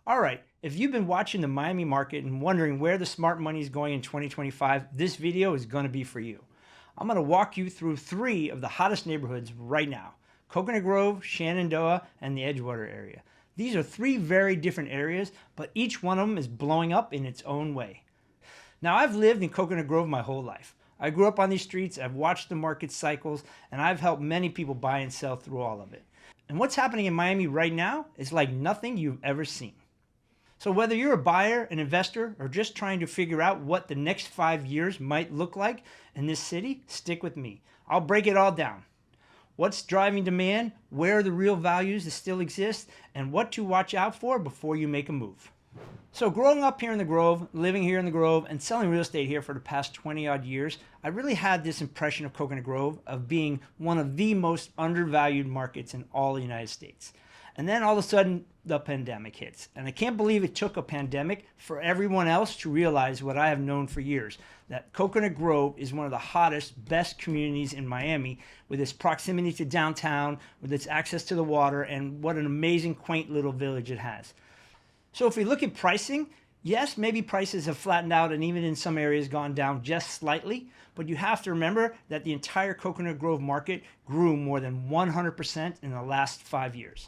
All right, if you've been watching the Miami market and wondering where the smart money is going in 2025, this video is going to be for you. I'm going to walk you through three of the hottest neighborhoods right now: Coconut Grove, Shenandoah, and the Edgewater area. These are three very different areas, but each one of them is blowing up in its own way. Now, I've lived in Coconut Grove my whole life. I grew up on these streets, I've watched the market cycles, and I've helped many people buy and sell through all of it. And what's happening in Miami right now is like nothing you've ever seen. So whether you're a buyer, an investor, or just trying to figure out what the next 5 years might look like in this city, stick with me. I'll break it all down. What's driving demand, where are the real values that still exist, and what to watch out for before you make a move. So growing up here in the Grove, living here in the Grove, and selling real estate here for the past 20 odd years, I really had this impression of Coconut Grove of being one of the most undervalued markets in all the United States. And then all of a sudden, the pandemic hits. And I can't believe it took a pandemic for everyone else to realize what I have known for years, that Coconut Grove is one of the hottest, best communities in Miami, with its proximity to downtown, with its access to the water, and what an amazing, quaint little village it has. So if we look at pricing, yes, maybe prices have flattened out and even in some areas gone down just slightly, but you have to remember that the entire Coconut Grove market grew more than 100% in the last 5 years.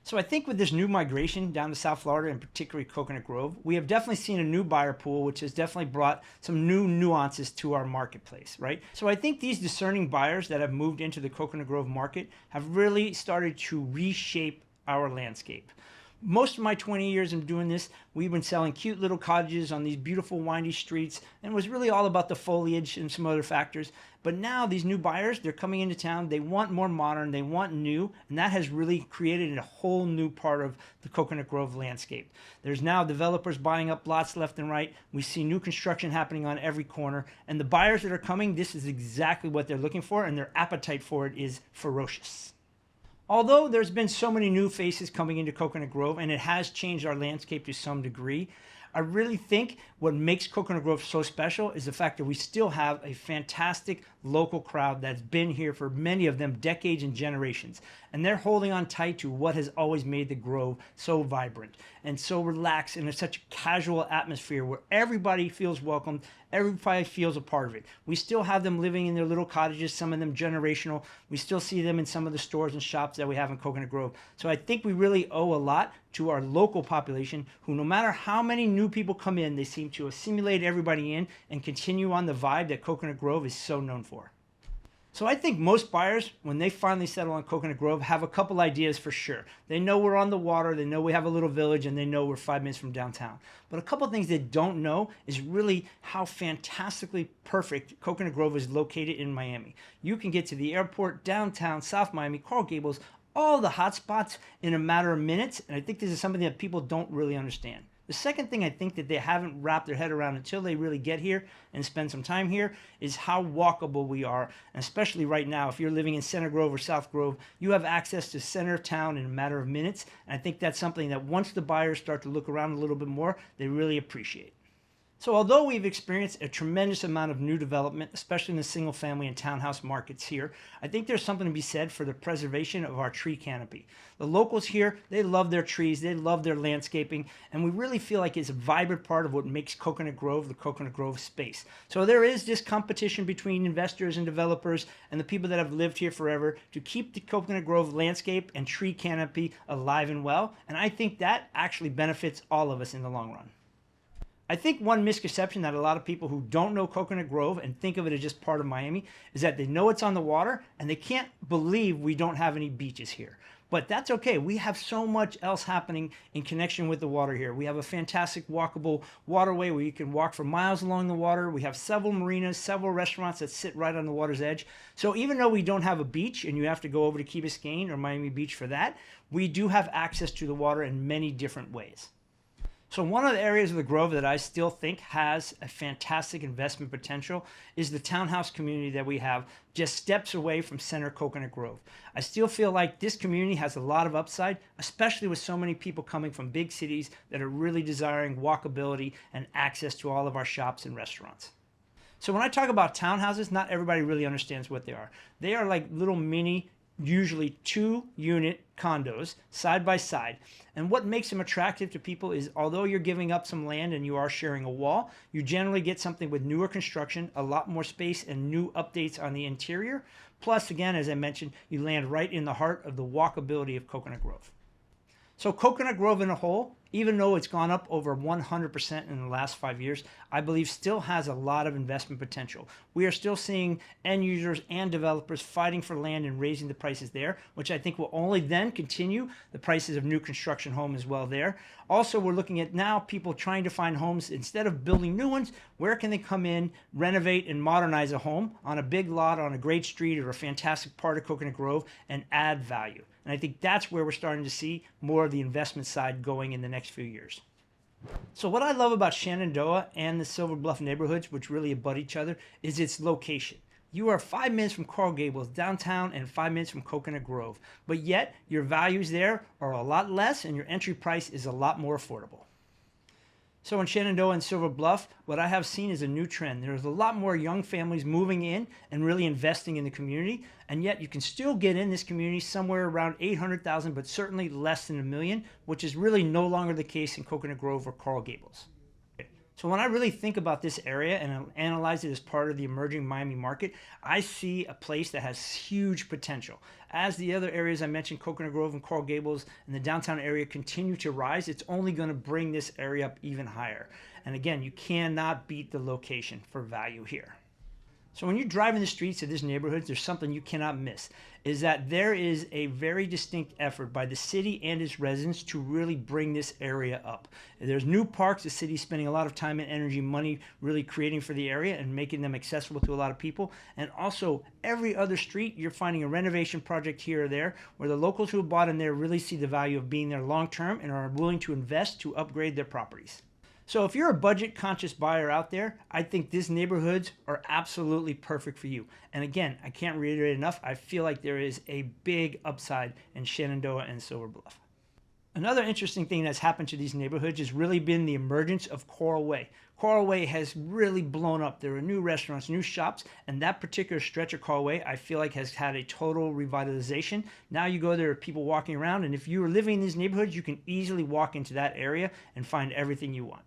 So I think with this new migration down to South Florida, and particularly Coconut Grove, we have definitely seen a new buyer pool, which has definitely brought some new nuances to our marketplace, right? So I think these discerning buyers that have moved into the Coconut Grove market have really started to reshape our landscape. Most of my 20 years of doing this, we've been selling cute little cottages on these beautiful windy streets, and it was really all about the foliage and some other factors. But now these new buyers, they're coming into town, they want more modern, they want new, and that has really created a whole new part of the Coconut Grove landscape. There's now developers buying up lots left and right. We see new construction happening on every corner, and the buyers that are coming, this is exactly what they're looking for, and their appetite for it is ferocious. Although there's been so many new faces coming into Coconut Grove, and it has changed our landscape to some degree, I really think what makes Coconut Grove so special is the fact that we still have a fantastic local crowd that's been here for many of them decades and generations. And they're holding on tight to what has always made the Grove so vibrant and so relaxed, and it's such a casual atmosphere where everybody feels welcome, everybody feels a part of it. We still have them living in their little cottages, some of them generational. We still see them in some of the stores and shops that we have in Coconut Grove. So I think we really owe a lot to our local population, who no matter how many new people come in, they seem to assimilate everybody in and continue on the vibe that Coconut Grove is so known for. So I think most buyers, when they finally settle on Coconut Grove, have a couple ideas for sure. They know we're on the water, they know we have a little village, and they know we're 5 minutes from downtown. But a couple of things they don't know is really how fantastically perfect Coconut Grove is located in Miami. You can get to the airport, downtown, South Miami, Coral Gables, all the hot spots in a matter of minutes, and I think this is something that people don't really understand. The second thing I think that they haven't wrapped their head around until they really get here and spend some time here is how walkable we are. And especially right now, if you're living in Center Grove or South Grove, you have access to center of town in a matter of minutes. And I think that's something that once the buyers start to look around a little bit more, they really appreciate. So although we've experienced a tremendous amount of new development, especially in the single family and townhouse markets here, I think there's something to be said for the preservation of our tree canopy. The locals here, they love their trees, they love their landscaping, and we really feel like it's a vibrant part of what makes Coconut Grove the Coconut Grove space. So there is this competition between investors and developers and the people that have lived here forever to keep the Coconut Grove landscape and tree canopy alive and well, and I think that actually benefits all of us in the long run. I think one misconception that a lot of people who don't know Coconut Grove and think of it as just part of Miami is that they know it's on the water and they can't believe we don't have any beaches here. But that's okay. We have so much else happening in connection with the water here. We have a fantastic walkable waterway where you can walk for miles along the water. We have several marinas, several restaurants that sit right on the water's edge. So even though we don't have a beach and you have to go over to Key Biscayne or Miami Beach for that, we do have access to the water in many different ways. So one of the areas of the Grove that I still think has a fantastic investment potential is the townhouse community that we have just steps away from Center Coconut Grove. I still feel like this community has a lot of upside, especially with so many people coming from big cities that are really desiring walkability and access to all of our shops and restaurants. So when I talk about townhouses, not everybody really understands what they are. They are like little mini usually 2-unit condos side by side. And what makes them attractive to people is, although you're giving up some land and you are sharing a wall, you generally get something with newer construction, a lot more space, and new updates on the interior. Plus, again, as I mentioned, you land right in the heart of the walkability of Coconut Grove. So Coconut Grove in a whole, even though it's gone up over 100% in the last 5 years, I believe still has a lot of investment potential. We are still seeing end users and developers fighting for land and raising the prices there, which I think will only then continue the prices of new construction homes as well there. Also, we're looking at now people trying to find homes, instead of building new ones, where can they come in, renovate and modernize a home on a big lot on a great street or a fantastic part of Coconut Grove and add value. And I think that's where we're starting to see more of the investment side going in the next few years. So what I love about Shenandoah and the Silver Bluff neighborhoods, which really abut each other, is its location. You are 5 minutes from Coral Gables downtown and 5 minutes from Coconut Grove, but yet your values there are a lot less and your entry price is a lot more affordable. So in Shenandoah and Silver Bluff, what I have seen is a new trend. There's a lot more young families moving in and really investing in the community, and yet you can still get in this community somewhere around 800,000, but certainly less than $1 million, which is really no longer the case in Coconut Grove or Coral Gables. So when I really think about this area and analyze it as part of the emerging Miami market, I see a place that has huge potential. As the other areas I mentioned, Coconut Grove and Coral Gables and the downtown area, continue to rise, it's only going to bring this area up even higher. And again, you cannot beat the location for value here. So when you're driving the streets of this neighborhood, there's something you cannot miss, is that there is a very distinct effort by the city and its residents to really bring this area up. There's new parks, the city's spending a lot of time and energy, money really creating for the area and making them accessible to a lot of people. And also every other street, you're finding a renovation project here or there where the locals who have bought in there really see the value of being there long term and are willing to invest to upgrade their properties. So if you're a budget conscious buyer out there, I think these neighborhoods are absolutely perfect for you. And again, I can't reiterate enough, I feel like there is a big upside in Shenandoah and Silver Bluff. Another interesting thing that's happened to these neighborhoods has really been the emergence of Coral Way. Coral Way has really blown up. There are new restaurants, new shops, and that particular stretch of Coral Way I feel like has had a total revitalization. Now you go there, are people walking around, and if you are living in these neighborhoods, you can easily walk into that area and find everything you want.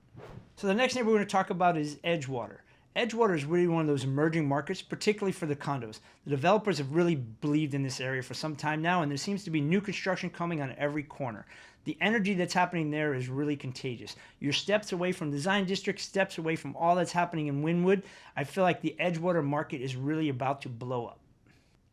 So the next neighborhood we're going to talk about is Edgewater. Edgewater is really one of those emerging markets, particularly for the condos. The developers have really believed in this area for some time now, and there seems to be new construction coming on every corner. The energy that's happening there is really contagious. You're steps away from Design District, steps away from all that's happening in Wynwood. I feel like the Edgewater market is really about to blow up.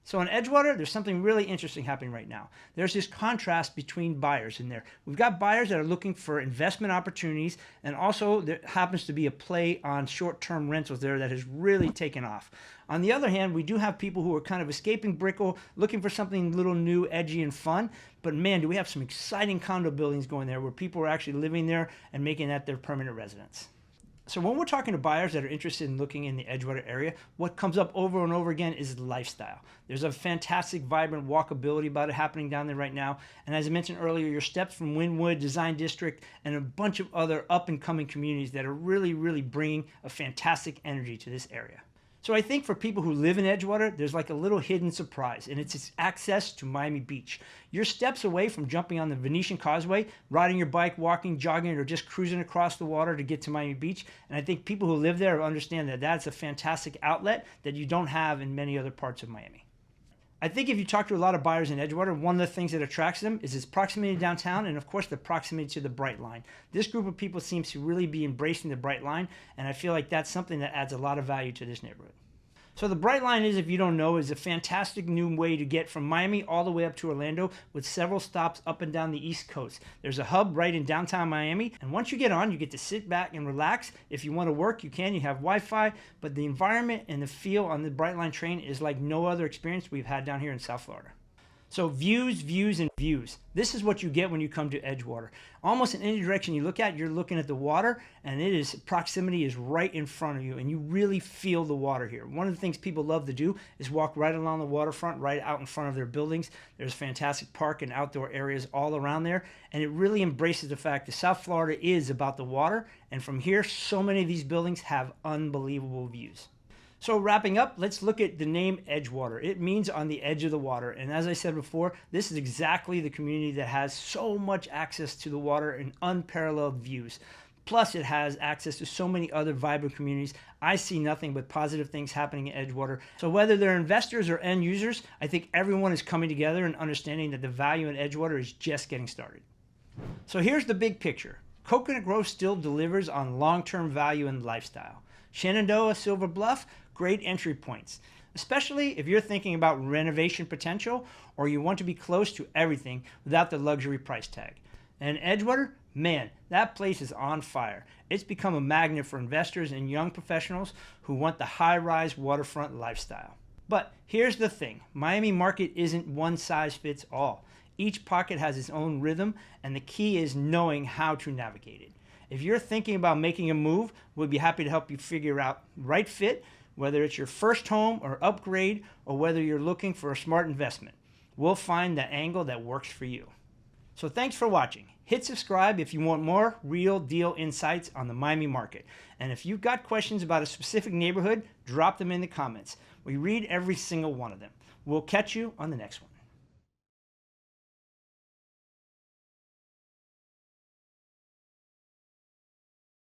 So in Edgewater, there's something really interesting happening right now. There's this contrast between buyers in there. We've got buyers that are looking for investment opportunities, and also there happens to be a play on short-term rentals there that has really taken off. On the other hand, we do have people who are kind of escaping Brickell, looking for something a little new, edgy, and fun. But man, do we have some exciting condo buildings going there where people are actually living there and making that their permanent residence. So when we're talking to buyers that are interested in looking in the Edgewater area, what comes up over and over again is lifestyle. There's a fantastic, vibrant walkability about it happening down there right now. And as I mentioned earlier, your steps from Wynwood, Design District, and a bunch of other up-and-coming communities that are really, really bringing a fantastic energy to this area. So I think for people who live in Edgewater, there's like a little hidden surprise, and it's its access to Miami Beach. You're steps away from jumping on the Venetian Causeway, riding your bike, walking, jogging, or just cruising across the water to get to Miami Beach. And I think people who live there understand that that's a fantastic outlet that you don't have in many other parts of Miami. I think if you talk to a lot of buyers in Edgewater, one of the things that attracts them is its proximity to downtown and, of course, the proximity to the Bright Line. This group of people seems to really be embracing the Bright Line, and I feel like that's something that adds a lot of value to this neighborhood. So the Bright Line is, if you don't know, is a fantastic new way to get from Miami all the way up to Orlando with several stops up and down the East Coast. There's a hub right in downtown Miami, and once you get on, you get to sit back and relax. If you want to work, you can. You have Wi-Fi, but the environment and the feel on the Bright Line train is like no other experience we've had down here in South Florida. So views, views, and views. This is what you get when you come to Edgewater. Almost in any direction you look at, you're looking at the water, and proximity is right in front of you, and you really feel the water here. One of the things people love to do is walk right along the waterfront, right out in front of their buildings. There's fantastic park and outdoor areas all around there, and it really embraces the fact that South Florida is about the water, and from here, so many of these buildings have unbelievable views. So wrapping up, let's look at the name Edgewater. It means on the edge of the water. And as I said before, this is exactly the community that has so much access to the water and unparalleled views. Plus, it has access to so many other vibrant communities. I see nothing but positive things happening in Edgewater. So whether they're investors or end users, I think everyone is coming together and understanding that the value in Edgewater is just getting started. So here's the big picture. Coconut Grove still delivers on long-term value and lifestyle. Shenandoah, Silver Bluff, great entry points, especially if you're thinking about renovation potential or you want to be close to everything without the luxury price tag. And Edgewater, man, that place is on fire. It's become a magnet for investors and young professionals who want the high-rise waterfront lifestyle. But here's the thing, Miami market isn't one size fits all. Each pocket has its own rhythm, and the key is knowing how to navigate it. If you're thinking about making a move, we'd be happy to help you figure out right fit, whether it's your first home or upgrade, or whether you're looking for a smart investment. We'll find the angle that works for you. So thanks for watching. Hit subscribe if you want more real deal insights on the Miami market. And if you've got questions about a specific neighborhood, drop them in the comments. We read every single one of them. We'll catch you on the next one.